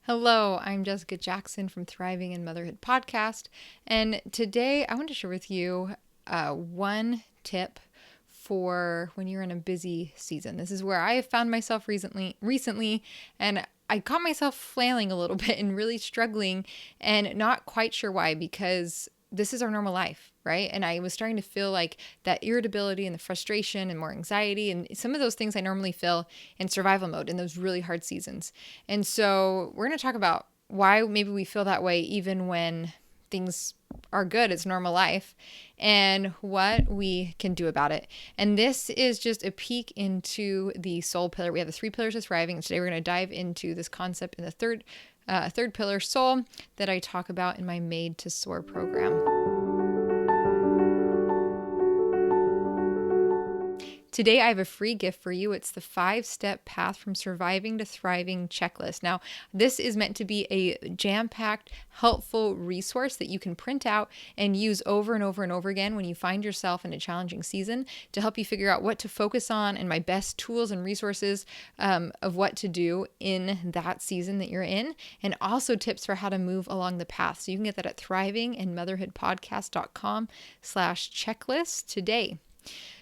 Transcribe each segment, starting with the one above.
Hello, I'm Jessica Jackson from Thriving in Motherhood podcast, and today I want to share with you one tip for when you're in a busy season. This is where I have found myself recently, and I caught myself flailing a little bit and really struggling and not quite sure why, because this is our normal life, right? And I was starting to feel like that irritability and the frustration and more anxiety and some of those things I normally feel in survival mode in those really hard seasons. And so we're going to talk about why maybe we feel that way even when things are good, it's normal life, and what we can do about it. And this is just a peek into the soul pillar. We have the 3 pillars of thriving, and today we're going to dive into this concept in the third pillar, soul, that I talk about in my Made to Soar program. Today, I have a free gift for you. It's the 5-step path from surviving to thriving checklist. Now, this is meant to be a jam-packed, helpful resource that you can print out and use over and over and over again when you find yourself in a challenging season to help you figure out what to focus on and my best tools and resources of what to do in that season that you're in, and also tips for how to move along the path. So you can get that at thrivingandmotherhoodpodcast.com/checklist today.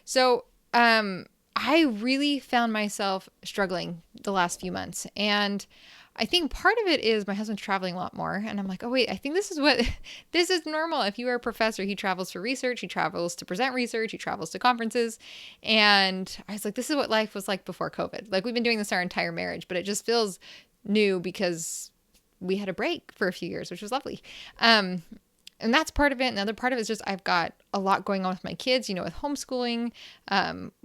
So, I really found myself struggling the last few months, and I think part of it is my husband's traveling a lot more, and I'm like, oh wait, I think this is normal. If you are a professor, he travels for research, he travels to present research, he travels to conferences, and I was like, this is what life was like before COVID. Like, we've been doing this our entire marriage, but it just feels new because we had a break for a few years, which was lovely. And that's part of it. And the other part of it is just I've got a lot going on with my kids, with homeschooling,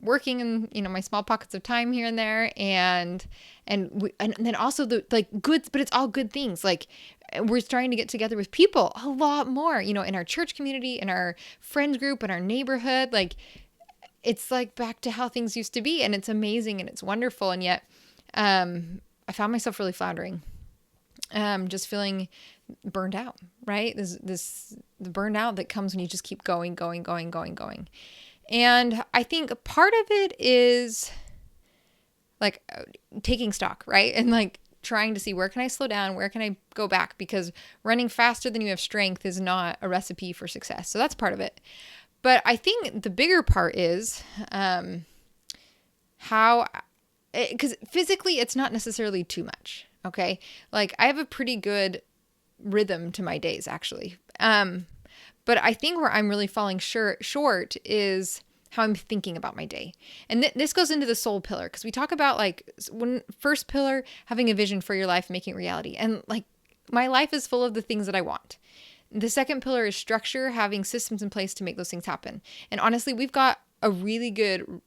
working in, my small pockets of time here and there. And then also the good, but it's all good things. Like, we're starting to get together with people a lot more, in our church community, in our friends group, in our neighborhood. Like, it's like back to how things used to be. And it's amazing and it's wonderful. And yet I found myself really floundering. Just feeling burned out, right? The burnout that comes when you just keep going. And I think part of it is like taking stock, right? And like trying to see, where can I slow down? Where can I go back? Because running faster than you have strength is not a recipe for success. So that's part of it. But I think the bigger part is because physically it's not necessarily too much. Okay. Like, I have a pretty good rhythm to my days, actually. But I think where I'm really falling short is how I'm thinking about my day. And this goes into the soul pillar, because we talk about first pillar, having a vision for your life, making it reality. And like, my life is full of the things that I want. The second pillar is structure, having systems in place to make those things happen. And honestly, we've got a really good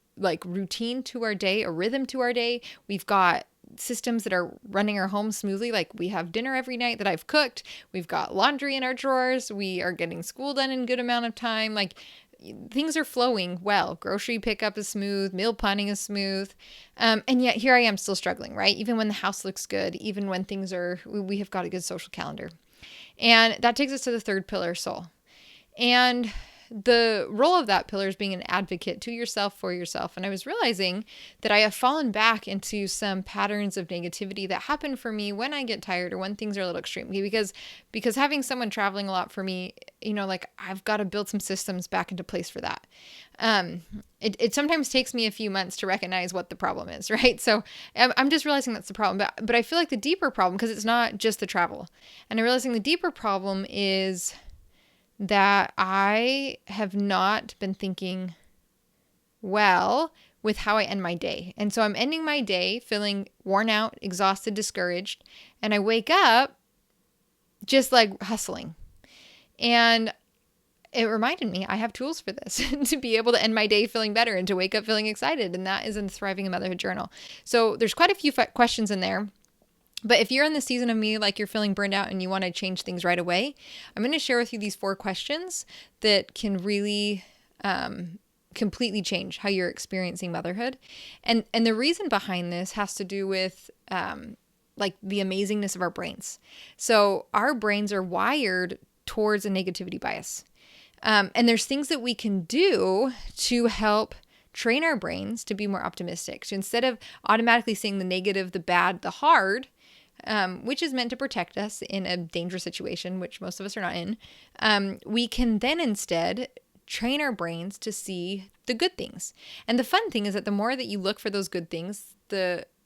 routine to our day, a rhythm to our day. We've got systems that are running our home smoothly. Like, we have dinner every night that I've cooked. We've got laundry in our drawers. We are getting school done in a good amount of time. Like, things are flowing well. Grocery pickup is smooth. Meal planning is smooth. And yet here I am still struggling, right? Even when the house looks good, even when we have got a good social calendar. And that takes us to the third pillar, soul. And the role of that pillar is being an advocate to yourself, for yourself. And I was realizing that I have fallen back into some patterns of negativity that happen for me when I get tired or when things are a little extreme. Because having someone traveling a lot for me, I've got to build some systems back into place for that. It sometimes takes me a few months to recognize what the problem is, right? So I'm just realizing that's the problem. But I feel like the deeper problem, because it's not just the travel, and I'm realizing the deeper problem is that I have not been thinking well with how I end my day. And so I'm ending my day feeling worn out, exhausted, discouraged, and I wake up just like hustling. And it reminded me I have tools for this to be able to end my day feeling better and to wake up feeling excited. And that is in the Thriving in Motherhood Journal. So there's quite a few questions in there. But if you're in the season of me, like you're feeling burned out and you want to change things right away, I'm going to share with you these 4 questions that can really completely change how you're experiencing motherhood. And the reason behind this has to do with the amazingness of our brains. So our brains are wired towards a negativity bias. And there's things that we can do to help train our brains to be more optimistic. So instead of automatically seeing the negative, the bad, the hard, which is meant to protect us in a dangerous situation, which most of us are not in, we can then instead train our brains to see the good things. And the fun thing is that the more that you look for those good things,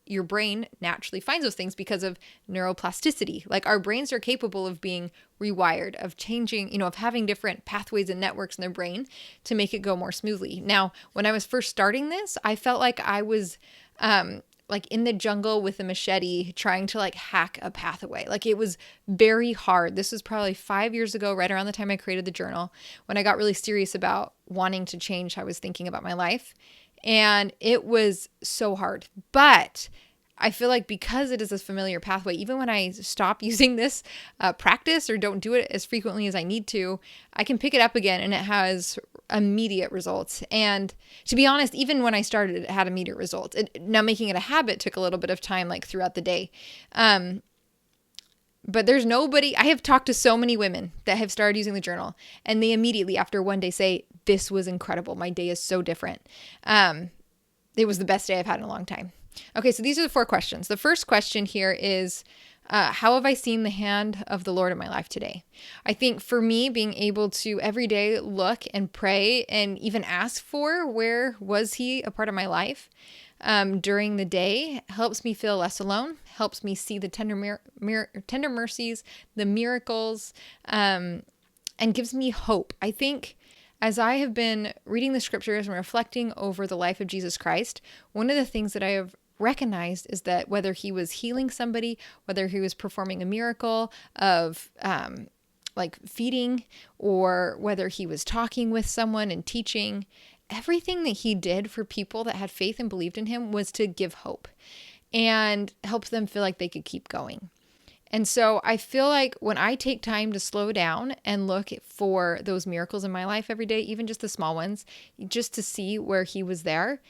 your brain naturally finds those things because of neuroplasticity. Like our brains are capable of being rewired, of changing, of having different pathways and networks in their brain to make it go more smoothly. Now, when I was first starting this, I felt like I was like in the jungle with a machete trying to like hack a pathway. Like it was very hard. This was probably 5 years ago, right around the time I created the journal, when I got really serious about wanting to change how I was thinking about my life. And it was so hard. But I feel like because it is a familiar pathway, even when I stop using this practice or don't do it as frequently as I need to, I can pick it up again and it has immediate results. And to be honest, even when I started, it had immediate results. Now making it a habit took a little bit of time, like throughout the day. But there's nobody, I have talked to so many women that have started using the journal and they immediately after one day say, this was incredible. My day is so different. It was the best day I've had in a long time. Okay, so these are the 4 questions. The first question here is, how have I seen the hand of the Lord in my life today? I think for me, being able to every day look and pray and even ask for where was he a part of my life during the day helps me feel less alone, helps me see the tender mercies, the miracles, and gives me hope. I think as I have been reading the scriptures and reflecting over the life of Jesus Christ, one of the things that I have recognized is that whether he was healing somebody, whether he was performing a miracle of like feeding, or whether he was talking with someone and teaching, everything that he did for people that had faith and believed in him was to give hope and help them feel like they could keep going. And so I feel like when I take time to slow down and look for those miracles in my life every day, even just the small ones, just to see where he was there,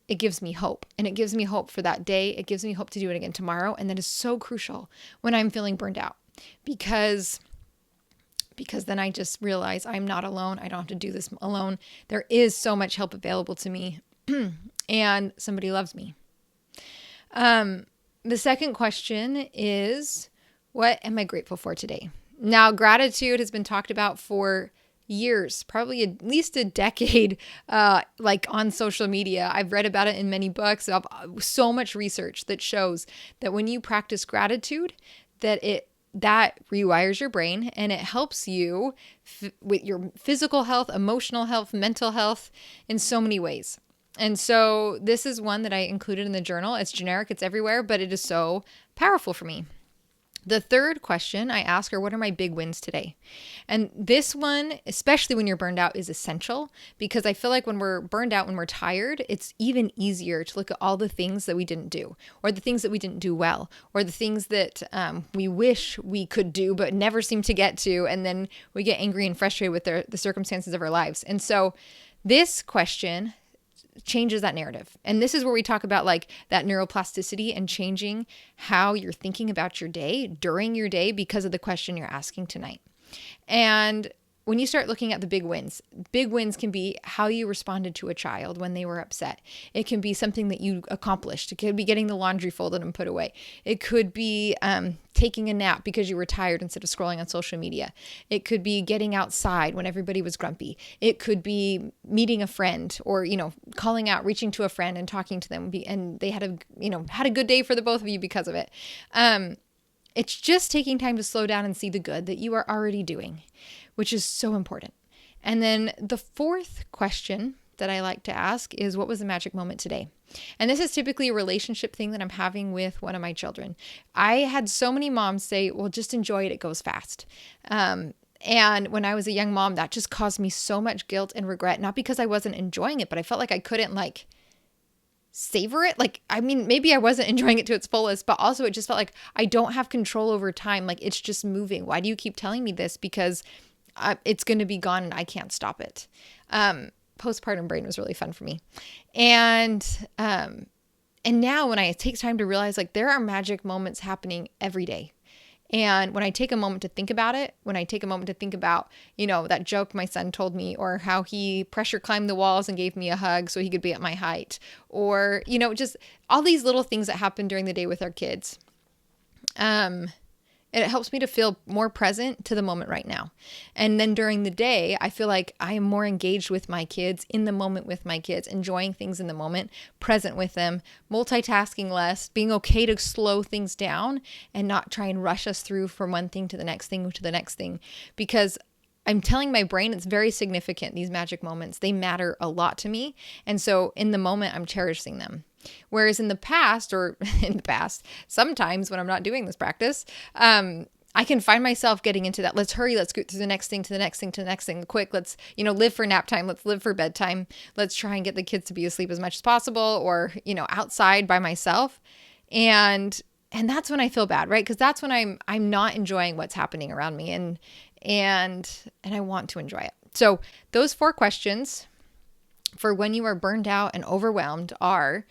it gives me hope. And it gives me hope for that day. It gives me hope to do it again tomorrow. And that is so crucial when I'm feeling burned out because then I just realize I'm not alone. I don't have to do this alone. There is so much help available to me and somebody loves me. The second question is, what am I grateful for today? Now, gratitude has been talked about for years, probably at least a decade, like on social media. I've read about it in many books. So much research that shows that when you practice gratitude, that rewires your brain and it helps you with your physical health, emotional health, mental health in so many ways. And so this is one that I included in the journal. It's generic, it's everywhere, but it is so powerful for me. The third question I ask are, what are my big wins today? And this one, especially when you're burned out, is essential because I feel like when we're burned out, when we're tired, it's even easier to look at all the things that we didn't do, or the things that we didn't do well, or the things that we wish we could do but never seem to get to. And then we get angry and frustrated with the circumstances of our lives. And so this question changes that narrative. And this is where we talk about like that neuroplasticity and changing how you're thinking about your day during your day because of the question you're asking tonight. And when you start looking at the big wins can be how you responded to a child when they were upset. It can be something that you accomplished. It could be getting the laundry folded and put away. It could be taking a nap because you were tired instead of scrolling on social media. It could be getting outside when everybody was grumpy. It could be meeting a friend or, calling out, reaching to a friend and talking to them and they had a good day for the both of you because of it. It's just taking time to slow down and see the good that you are already doing, which is so important. And then the fourth question that I like to ask is, what was the magic moment today? And this is typically a relationship thing that I'm having with one of my children. I had so many moms say, well, just enjoy it. It goes fast. And when I was a young mom, that just caused me so much guilt and regret, not because I wasn't enjoying it, but I felt like I couldn't savor it. Maybe I wasn't enjoying it to its fullest, but also it just felt like I don't have control over time. Like it's just moving. Why do you keep telling me this? Because it's going to be gone and I can't stop it. Postpartum brain was really fun for me. And now when I take time to realize there are magic moments happening every day. And when I take a moment to think about it, that joke my son told me, or how he pressure climbed the walls and gave me a hug so he could be at my height, or, just all these little things that happen during the day with our kids. It helps me to feel more present to the moment right now. And then during the day, I feel like I am more engaged with my kids, in the moment with my kids, enjoying things in the moment, present with them, multitasking less, being okay to slow things down and not try and rush us through from one thing to the next thing to the next thing. Because I'm telling my brain it's very significant, these magic moments. They matter a lot to me. And so in the moment, I'm cherishing them. Whereas in the past, sometimes when I'm not doing this practice, I can find myself getting into that. Let's hurry. Let's go through the next thing to the next thing to the next thing. Quick. Let's, live for nap time. Let's live for bedtime. Let's try and get the kids to be asleep as much as possible, or, outside by myself. And that's when I feel bad, right? Because that's when I'm not enjoying what's happening around me, and I want to enjoy it. So those 4 questions for when you are burned out and overwhelmed are: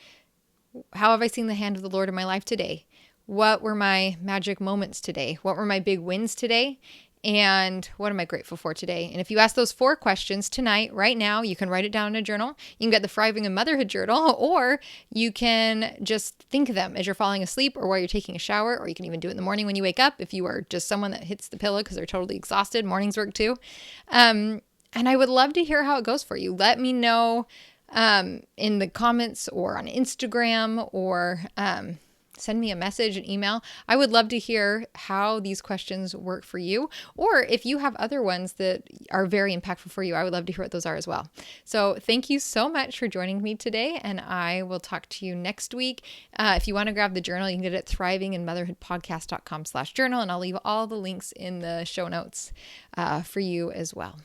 how have I seen the hand of the Lord in my life today? What were my magic moments today? What were my big wins today? And what am I grateful for today? And if you ask those 4 questions tonight, right now, you can write it down in a journal. You can get the Thriving in Motherhood Journal, or you can just think of them as you're falling asleep or while you're taking a shower, or you can even do it in the morning when you wake up if you are just someone that hits the pillow because they're totally exhausted. Mornings work too. And I would love to hear how it goes for you. Let me know in the comments or on Instagram, or send me a message, an email. I would love to hear how these questions work for you, or if you have other ones that are very impactful for you, I would love to hear what those are as well. So thank you so much for joining me today, and I will talk to you next week. If you want to grab the journal, you can get it at thrivinginmotherhoodpodcast.com/journal, and I'll leave all the links in the show notes for you as well.